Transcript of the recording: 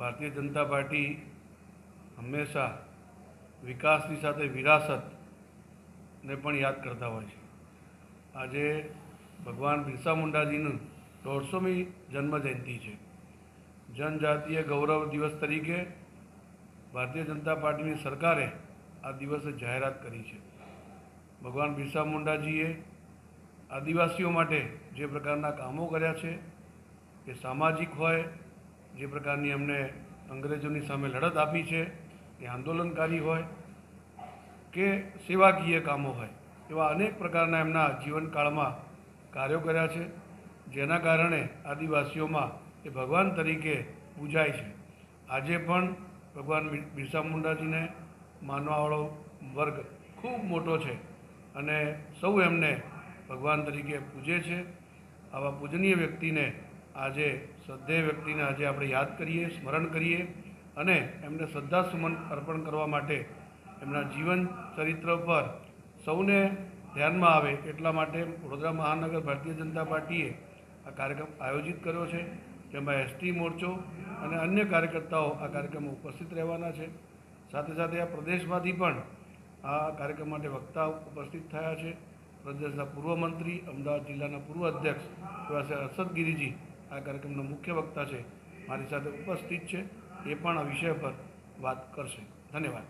Bharatiya Janata party હંમેશા વિકાસની સાથે વિરાસતને પણ યાદ કરતા હોય છે। આજે ભગવાન બિરસા મુંડાજીનું 150મી જન્મજયંતિ છે। જનજાતીય ગૌરવ દિવસ તરીકે ભારતીય જનતા પાર્ટીની સરકારે આ દિવસે જાહેરાત કરી છે। ભગવાન બિરસા મુંડાજીએ આદિવાસીઓ માટે જે પ્રકારના કામો કર્યા છે, એ સામાજિક હોય, જે પ્રકારની એમને અંગ્રેજોની સામે લડત આપી છે, એ આંદોલનકારી હોય કે સેવાકીય કામો હોય, એવા અનેક પ્રકારના એમના જીવનકાળમાં કાર્યો કર્યા છે, જેના કારણે આદિવાસીઓમાં એ ભગવાન તરીકે પૂજાય છે। આજે પણ ભગવાન બિરસા મુંડાજીને માનવાવાળો વર્ગ ખૂબ મોટો છે અને સૌ એમને ભગવાન તરીકે પૂજે છે। આવા પૂજનીય વ્યક્તિને આજે શ્રદ્ધેય વ્યક્તિને આજે આપણે યાદ કરીએ, સ્મરણ કરીએ અને એમને શ્રદ્ધાસુમન અર્પણ કરવા માટે એમના જીવન ચરિત્ર પર સૌને ધ્યાનમાં આવે એટલા માટે વડોદરા મહાનગર ભારતીય જનતા પાર્ટીએ આ કાર્યક્રમ આયોજિત કર્યો છે, જેમાં એસટી મોરચો અને અન્ય કાર્યકર્તાઓ આ કાર્યક્રમમાં ઉપસ્થિત રહેવાના છે। સાથે સાથે આ પ્રદેશમાંથી પણ આ કાર્યક્રમ માટે વક્તા ઉપસ્થિત થયા છે। પ્રદેશના પૂર્વ મંત્રી, અમદાવાદ જિલ્લાના પૂર્વ અધ્યક્ષ એવા છે અરશદ ગિરીજી આ કાર્યક્રમના મુખ્ય વક્તા છે, મારી સાથે ઉપસ્થિત છે। એ પણ આ વિષય પર વાત કરશે। ધન્યવાદ।